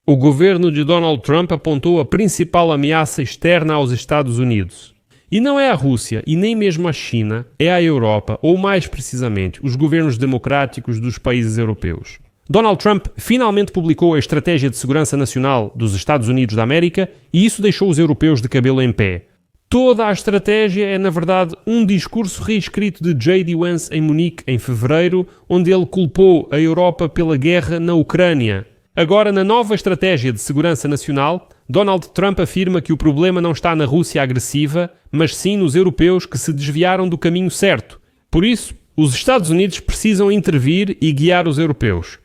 O governo de Donald Trump apontou a principal ameaça externa aos Estados Unidos. E não é a Rússia e nem mesmo a China, é a Europa, ou mais precisamente, os governos democráticos dos países europeus. Donald Trump finalmente publicou a Estratégia de Segurança Nacional dos Estados Unidos da América e isso deixou os europeus de cabelo em pé. Toda a estratégia é, na verdade, um discurso reescrito de J.D. Vance em Munique em fevereiro, onde ele culpou a Europa pela guerra na Ucrânia. Agora, na nova Estratégia de Segurança Nacional, Donald Trump afirma que o problema não está na Rússia agressiva, mas sim nos europeus que se desviaram do caminho certo. Por isso, os Estados Unidos precisam intervir e guiar os europeus.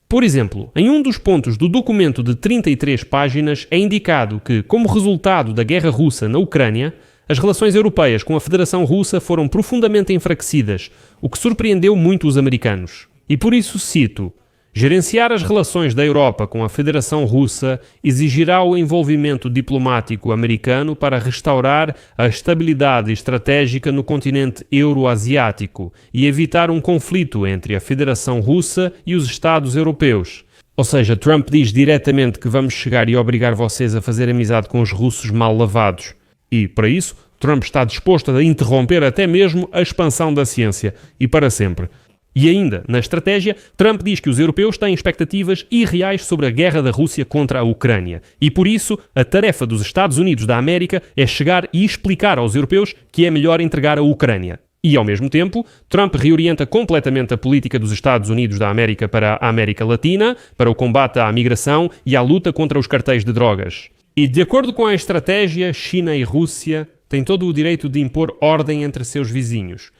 Por exemplo, em um dos pontos do documento de 33 páginas é indicado que, como resultado da guerra russa na Ucrânia, as relações europeias com a Federação Russa foram profundamente enfraquecidas, o que surpreendeu muito os americanos. E por isso cito: gerenciar as relações da Europa com a Federação Russa exigirá o envolvimento diplomático americano para restaurar a estabilidade estratégica no continente euroasiático e evitar um conflito entre a Federação Russa e os Estados europeus. Ou seja, Trump diz diretamente que vamos chegar e obrigar vocês a fazer amizade com os russos mal lavados. E, para isso, Trump está disposto a interromper até mesmo a expansão da ciência, e para sempre. E ainda, na estratégia, Trump diz que os europeus têm expectativas irreais sobre a guerra da Rússia contra a Ucrânia. E por isso, a tarefa dos Estados Unidos da América é chegar e explicar aos europeus que é melhor entregar a Ucrânia. E, ao mesmo tempo, Trump reorienta completamente a política dos Estados Unidos da América para a América Latina, para o combate à migração e à luta contra os cartéis de drogas. E, de acordo com a estratégia, China e Rússia têm todo o direito de impor ordem entre seus vizinhos.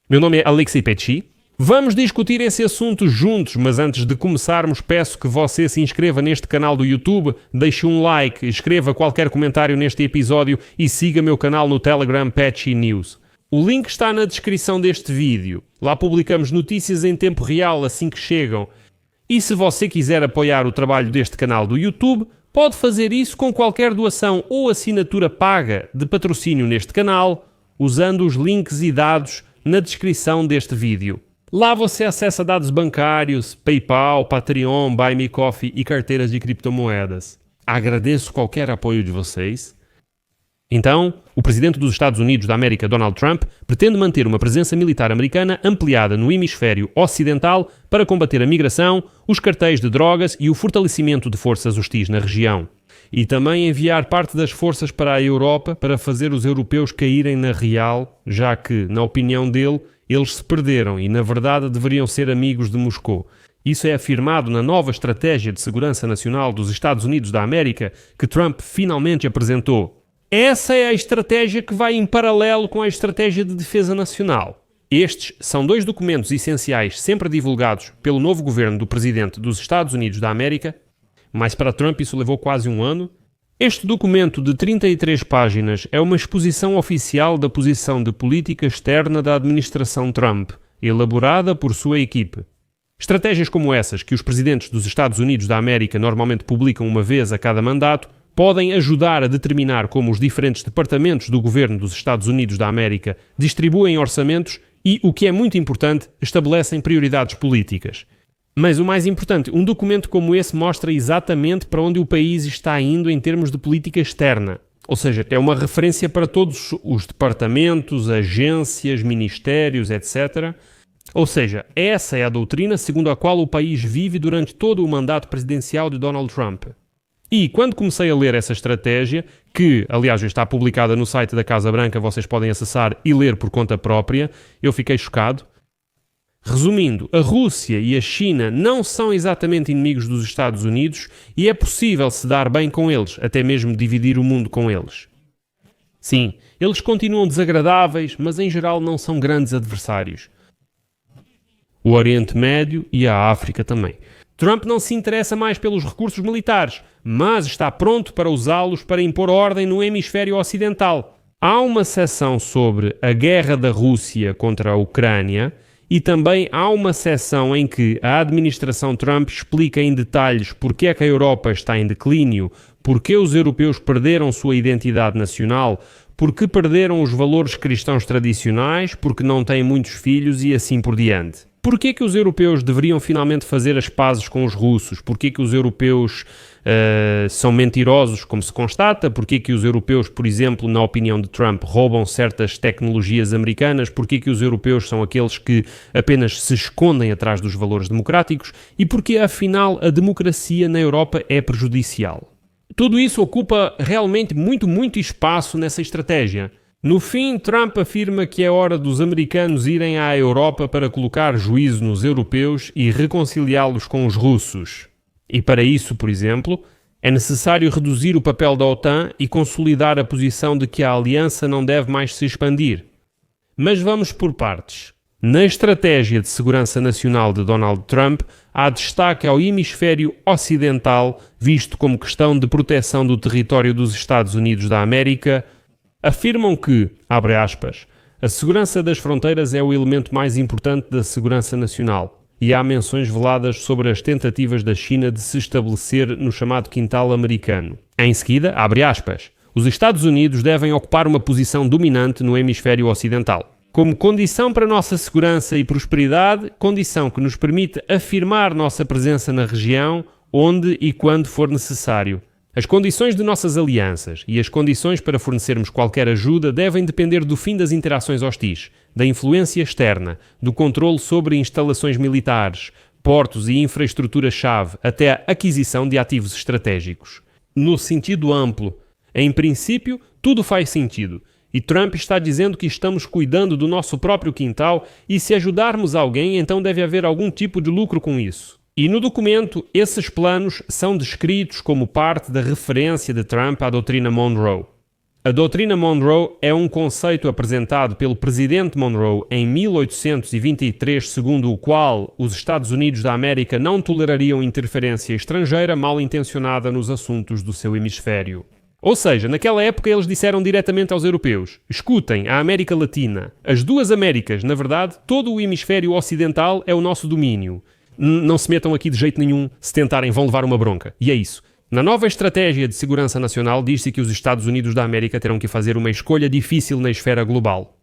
Meu nome é Alexei Petchy. Vamos discutir esse assunto juntos, mas antes de começarmos peço que você se inscreva neste canal do YouTube, deixe um like, escreva qualquer comentário neste episódio e siga meu canal no Telegram Petchy News. O link está na descrição deste vídeo. Lá publicamos notícias em tempo real assim que chegam. E se você quiser apoiar o trabalho deste canal do YouTube, pode fazer isso com qualquer doação ou assinatura paga de patrocínio neste canal, usando os links e dados na descrição deste vídeo. Lá você acessa dados bancários, PayPal, Patreon, Buy Me Coffee e carteiras de criptomoedas. Agradeço qualquer apoio de vocês. Então, o presidente dos Estados Unidos da América, Donald Trump, pretende manter uma presença militar americana ampliada no hemisfério ocidental para combater a migração, os cartéis de drogas e o fortalecimento de forças hostis na região. E também enviar parte das forças para a Europa para fazer os europeus caírem na real, já que, na opinião dele, eles se perderam e, na verdade, deveriam ser amigos de Moscou. Isso é afirmado na nova Estratégia de Segurança Nacional dos Estados Unidos da América que Trump finalmente apresentou. Essa é a estratégia que vai em paralelo com a Estratégia de Defesa Nacional. Estes são dois documentos essenciais sempre divulgados pelo novo governo do presidente dos Estados Unidos da América, mas para Trump isso levou quase um ano. Este documento de 33 páginas é uma exposição oficial da posição de política externa da administração Trump, elaborada por sua equipe. Estratégias como essas, que os presidentes dos Estados Unidos da América normalmente publicam uma vez a cada mandato, podem ajudar a determinar como os diferentes departamentos do governo dos Estados Unidos da América distribuem orçamentos e, o que é muito importante, estabelecem prioridades políticas. Mas o mais importante, um documento como esse mostra exatamente para onde o país está indo em termos de política externa. Ou seja, é uma referência para todos os departamentos, agências, ministérios, etc. Ou seja, essa é a doutrina segundo a qual o país vive durante todo o mandato presidencial de Donald Trump. E quando comecei a ler essa estratégia, que aliás já está publicada no site da Casa Branca, vocês podem acessar e ler por conta própria, eu fiquei chocado. Resumindo, a Rússia e a China não são exatamente inimigos dos Estados Unidos e é possível se dar bem com eles, até mesmo dividir o mundo com eles. Sim, eles continuam desagradáveis, mas em geral não são grandes adversários. O Oriente Médio e a África também. Trump não se interessa mais pelos recursos militares, mas está pronto para usá-los para impor ordem no hemisfério ocidental. Há uma seção sobre a guerra da Rússia contra a Ucrânia e também há uma seção em que a administração Trump explica em detalhes porque é que a Europa está em declínio, porque os europeus perderam sua identidade nacional, porque perderam os valores cristãos tradicionais, porque não têm muitos filhos e assim por diante. Porquê que os europeus deveriam finalmente fazer as pazes com os russos? Porquê que os europeus são mentirosos, como se constata? Porquê que os europeus, por exemplo, na opinião de Trump, roubam certas tecnologias americanas? Porquê que os europeus são aqueles que apenas se escondem atrás dos valores democráticos? E porquê, afinal, a democracia na Europa é prejudicial? Tudo isso ocupa realmente muito espaço nessa estratégia. No fim, Trump afirma que é hora dos americanos irem à Europa para colocar juízo nos europeus e reconciliá-los com os russos. E para isso, por exemplo, é necessário reduzir o papel da OTAN e consolidar a posição de que a aliança não deve mais se expandir. Mas vamos por partes. Na estratégia de segurança nacional de Donald Trump, há destaque ao hemisfério ocidental, visto como questão de proteção do território dos Estados Unidos da América. Afirmam que, abre aspas, a segurança das fronteiras é o elemento mais importante da segurança nacional, e há menções veladas sobre as tentativas da China de se estabelecer no chamado quintal americano. Em seguida, abre aspas, os Estados Unidos devem ocupar uma posição dominante no hemisfério ocidental. Como condição para nossa segurança e prosperidade, condição que nos permite afirmar nossa presença na região, onde e quando for necessário. As condições de nossas alianças e as condições para fornecermos qualquer ajuda devem depender do fim das interações hostis, da influência externa, do controle sobre instalações militares, portos e infraestrutura-chave, até a aquisição de ativos estratégicos. No sentido amplo, em princípio, tudo faz sentido. E Trump está dizendo que estamos cuidando do nosso próprio quintal e se ajudarmos alguém, então deve haver algum tipo de lucro com isso. E no documento, esses planos são descritos como parte da referência de Trump à doutrina Monroe. A doutrina Monroe é um conceito apresentado pelo presidente Monroe em 1823, segundo o qual os Estados Unidos da América não tolerariam interferência estrangeira mal intencionada nos assuntos do seu hemisfério. Ou seja, naquela época eles disseram diretamente aos europeus, escutem, a América Latina, as duas Américas, na verdade, todo o hemisfério ocidental é o nosso domínio. Não se metam aqui de jeito nenhum, se tentarem vão levar uma bronca. E é isso. Na nova estratégia de segurança nacional diz-se que os Estados Unidos da América terão que fazer uma escolha difícil na esfera global.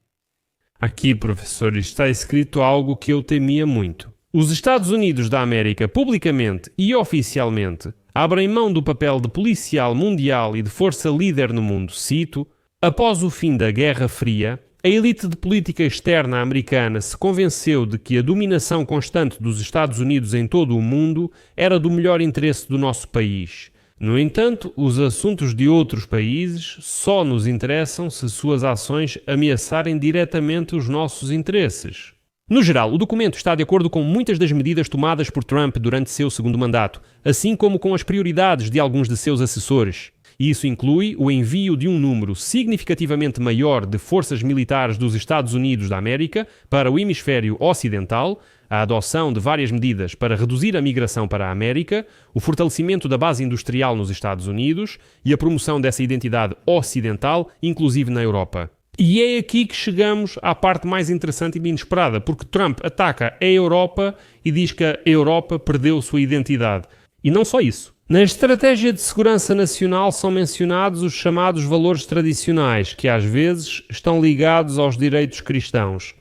Aqui, professor, está escrito algo que eu temia muito. Os Estados Unidos da América, publicamente e oficialmente, abrem mão do papel de policial mundial e de força líder no mundo, cito, após o fim da Guerra Fria, a elite de política externa americana se convenceu de que a dominação constante dos Estados Unidos em todo o mundo era do melhor interesse do nosso país. No entanto, os assuntos de outros países só nos interessam se suas ações ameaçarem diretamente os nossos interesses. No geral, o documento está de acordo com muitas das medidas tomadas por Trump durante seu segundo mandato, assim como com as prioridades de alguns de seus assessores. E isso inclui o envio de um número significativamente maior de forças militares dos Estados Unidos da América para o hemisfério ocidental, a adoção de várias medidas para reduzir a migração para a América, o fortalecimento da base industrial nos Estados Unidos e a promoção dessa identidade ocidental, inclusive na Europa. E é aqui que chegamos à parte mais interessante e inesperada, porque Trump ataca a Europa e diz que a Europa perdeu sua identidade. E não só isso. Na estratégia de segurança nacional são mencionados os chamados valores tradicionais, que às vezes estão ligados aos direitos cristãos.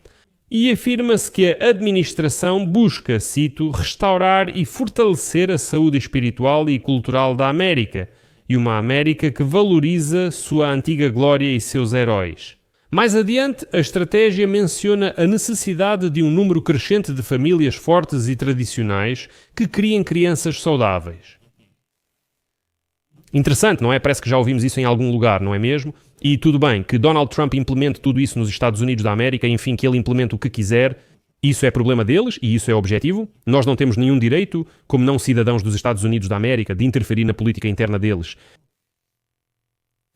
E afirma-se que a administração busca, cito, restaurar e fortalecer a saúde espiritual e cultural da América, e uma América que valoriza sua antiga glória e seus heróis. Mais adiante, a estratégia menciona a necessidade de um número crescente de famílias fortes e tradicionais que criem crianças saudáveis. Interessante, não é? Parece que já ouvimos isso em algum lugar, não é mesmo? E tudo bem, que Donald Trump implemente tudo isso nos Estados Unidos da América, enfim, que ele implemente o que quiser, isso é problema deles e isso é objetivo. Nós não temos nenhum direito, como não cidadãos dos Estados Unidos da América, de interferir na política interna deles.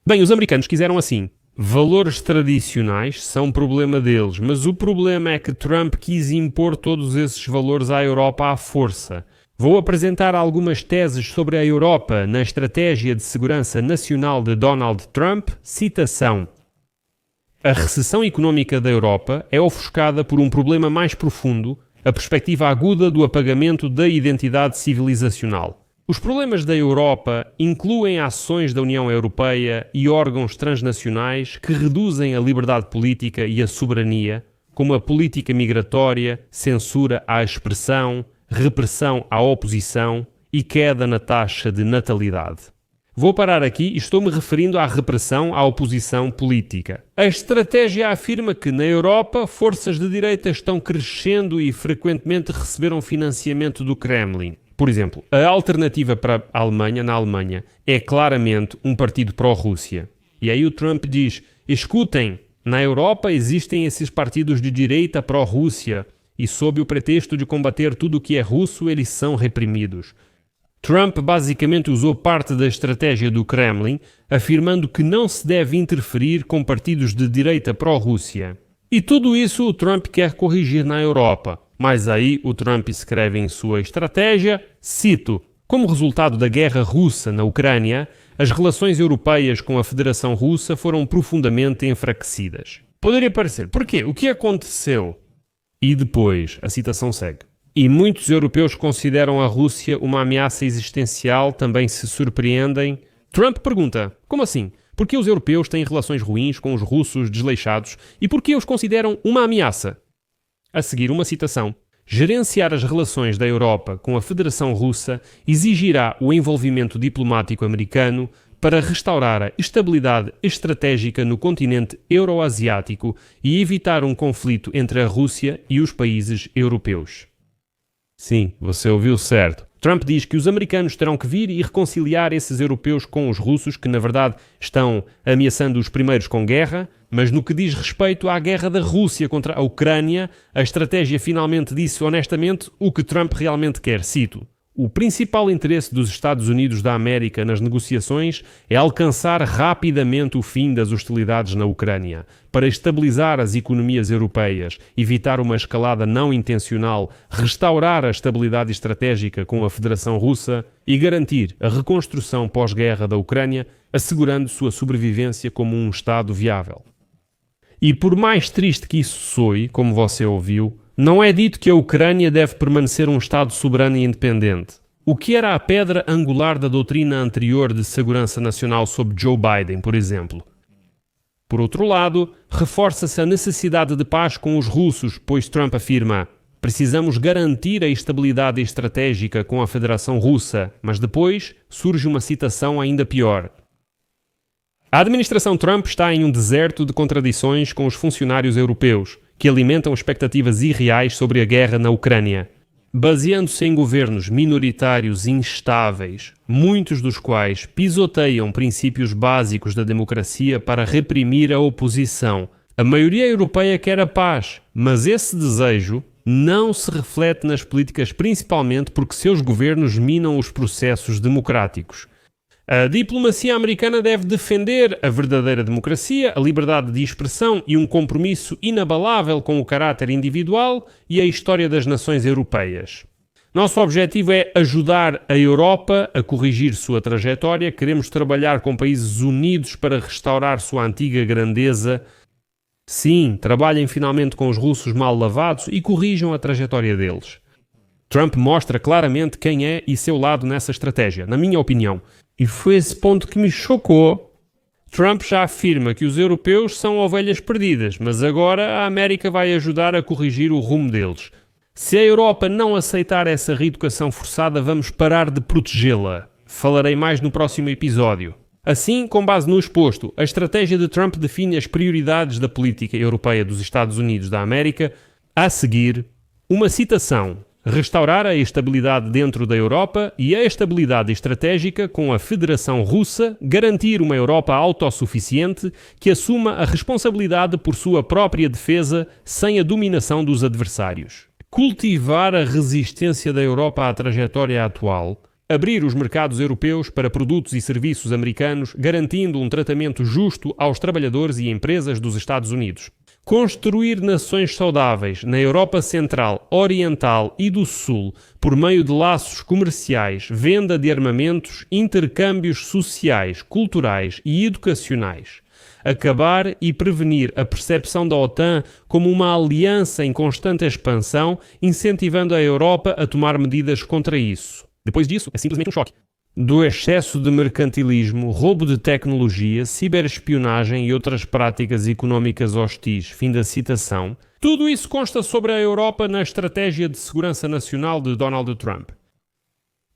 Bem, os americanos quiseram assim. Valores tradicionais são problema deles, mas o problema é que Trump quis impor todos esses valores à Europa à força. Vou apresentar algumas teses sobre a Europa na estratégia de segurança nacional de Donald Trump. Citação. A recessão económica da Europa é ofuscada por um problema mais profundo, a perspectiva aguda do apagamento da identidade civilizacional. Os problemas da Europa incluem ações da União Europeia e órgãos transnacionais que reduzem a liberdade política e a soberania, como a política migratória, censura à expressão, repressão à oposição e queda na taxa de natalidade. Vou parar aqui e estou-me referindo à repressão à oposição política. A estratégia afirma que, na Europa, forças de direita estão crescendo e frequentemente receberam financiamento do Kremlin. Por exemplo, a alternativa para a Alemanha, na Alemanha, é claramente um partido pró-Rússia. E aí o Trump diz, escutem, na Europa existem esses partidos de direita pró-Rússia e sob o pretexto de combater tudo o que é russo, eles são reprimidos. Trump basicamente usou parte da estratégia do Kremlin, afirmando que não se deve interferir com partidos de direita pró-Rússia. E tudo isso o Trump quer corrigir na Europa. Mas aí o Trump escreve em sua estratégia, cito, como resultado da guerra russa na Ucrânia, as relações europeias com a Federação Russa foram profundamente enfraquecidas. Poderia parecer, porquê? O que aconteceu? E depois, a citação segue. E muitos europeus consideram a Rússia uma ameaça existencial, também se surpreendem. Trump pergunta, como assim? Por que os europeus têm relações ruins com os russos desleixados e por que os consideram uma ameaça? A seguir uma citação. Gerenciar as relações da Europa com a Federação Russa exigirá o envolvimento diplomático americano para restaurar a estabilidade estratégica no continente euroasiático e evitar um conflito entre a Rússia e os países europeus. Sim, você ouviu certo. Trump diz que os americanos terão que vir e reconciliar esses europeus com os russos, que na verdade estão ameaçando os primeiros com guerra, mas no que diz respeito à guerra da Rússia contra a Ucrânia, a estratégia finalmente disse honestamente o que Trump realmente quer, cito. O principal interesse dos Estados Unidos da América nas negociações é alcançar rapidamente o fim das hostilidades na Ucrânia, para estabilizar as economias europeias, evitar uma escalada não intencional, restaurar a estabilidade estratégica com a Federação Russa e garantir a reconstrução pós-guerra da Ucrânia, assegurando sua sobrevivência como um Estado viável. E por mais triste que isso soe, como você ouviu, não é dito que a Ucrânia deve permanecer um Estado soberano e independente. O que era a pedra angular da doutrina anterior de segurança nacional sob Joe Biden, por exemplo. Por outro lado, reforça-se a necessidade de paz com os russos, pois Trump afirma: precisamos garantir a estabilidade estratégica com a Federação Russa, mas depois surge uma citação ainda pior. A administração Trump está em um deserto de contradições com os funcionários europeus, que alimentam expectativas irreais sobre a guerra na Ucrânia. Baseando-se em governos minoritários instáveis, muitos dos quais pisoteiam princípios básicos da democracia para reprimir a oposição, a maioria europeia quer a paz, mas esse desejo não se reflete nas políticas principalmente porque seus governos minam os processos democráticos. A diplomacia americana deve defender a verdadeira democracia, a liberdade de expressão e um compromisso inabalável com o caráter individual e a história das nações europeias. Nosso objetivo é ajudar a Europa a corrigir sua trajetória. Queremos trabalhar com países unidos para restaurar sua antiga grandeza. Sim, trabalhem finalmente com os russos mal lavados e corrijam a trajetória deles. Trump mostra claramente quem é e seu lado nessa estratégia, na minha opinião. E foi esse ponto que me chocou. Trump já afirma que os europeus são ovelhas perdidas, mas agora a América vai ajudar a corrigir o rumo deles. Se a Europa não aceitar essa reeducação forçada, vamos parar de protegê-la. Falarei mais no próximo episódio. Assim, com base no exposto, a estratégia de Trump define as prioridades da política europeia dos Estados Unidos da América. A seguir, uma citação. Restaurar a estabilidade dentro da Europa e a estabilidade estratégica com a Federação Russa, garantir uma Europa autossuficiente que assuma a responsabilidade por sua própria defesa sem a dominação dos adversários. Cultivar a resistência da Europa à trajetória atual, abrir os mercados europeus para produtos e serviços americanos, garantindo um tratamento justo aos trabalhadores e empresas dos Estados Unidos. Construir nações saudáveis na Europa Central, Oriental e do Sul por meio de laços comerciais, venda de armamentos, intercâmbios sociais, culturais e educacionais. Acabar e prevenir a percepção da OTAN como uma aliança em constante expansão, incentivando a Europa a tomar medidas contra isso. Depois disso, é simplesmente um choque. do excesso de mercantilismo, roubo de tecnologia, ciberespionagem e outras práticas económicas hostis. Fim da citação. Tudo isso consta sobre a Europa na Estratégia de Segurança Nacional de Donald Trump.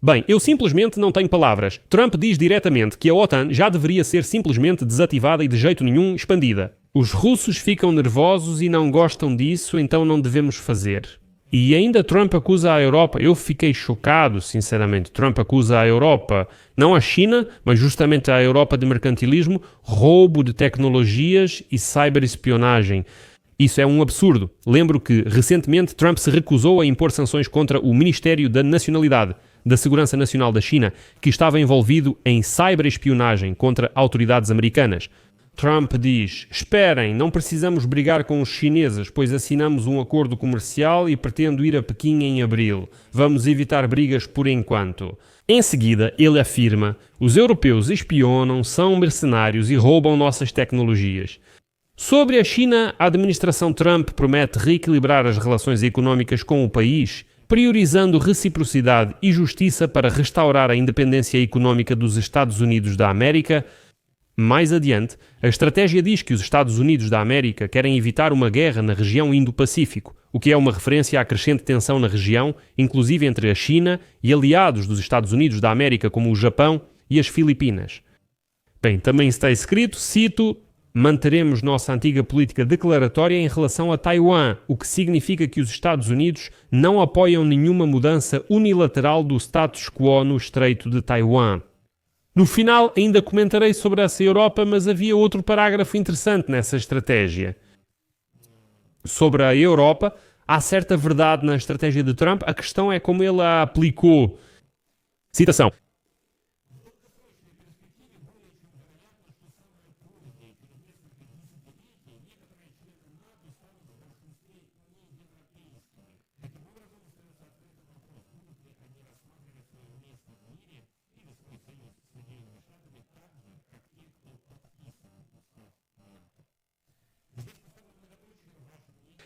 Bem, eu simplesmente não tenho palavras. Trump diz diretamente que a OTAN já deveria ser simplesmente desativada e de jeito nenhum expandida. Os russos ficam nervosos e não gostam disso, então não devemos fazer. E ainda Trump acusa a Europa, eu fiquei chocado, sinceramente. Trump acusa a Europa, não a China, mas justamente a Europa de mercantilismo, roubo de tecnologias e cyberespionagem. Isso é um absurdo. Lembro que, recentemente, Trump se recusou a impor sanções contra o Ministério da Nacionalidade, da Segurança Nacional da China, que estava envolvido em cyberespionagem contra autoridades americanas. Trump diz: esperem, não precisamos brigar com os chineses, pois assinamos um acordo comercial e pretendo ir a Pequim em abril. Vamos evitar brigas por enquanto. Em seguida, ele afirma: os europeus espionam, são mercenários e roubam nossas tecnologias. Sobre a China, a administração Trump promete reequilibrar as relações económicas com o país, priorizando reciprocidade e justiça para restaurar a independência económica dos Estados Unidos da América. Mais adiante, a estratégia diz que os Estados Unidos da América querem evitar uma guerra na região Indo-Pacífico, o que é uma referência à crescente tensão na região, inclusive entre a China e aliados dos Estados Unidos da América como o Japão e as Filipinas. Bem, também está escrito, cito: manteremos nossa antiga política declaratória em relação a Taiwan, o que significa que os Estados Unidos não apoiam nenhuma mudança unilateral do status quo no Estreito de Taiwan. No final, ainda comentarei sobre essa Europa, mas havia outro parágrafo interessante nessa estratégia. Sobre a Europa, há certa verdade na estratégia de Trump, a questão é como ele a aplicou. Citação.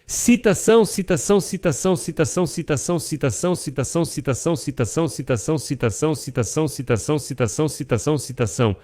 Citação, citação, citação, citação, citação, citação, citação, citação, citação, citação, citação, citação, citação, citação, citação, citação.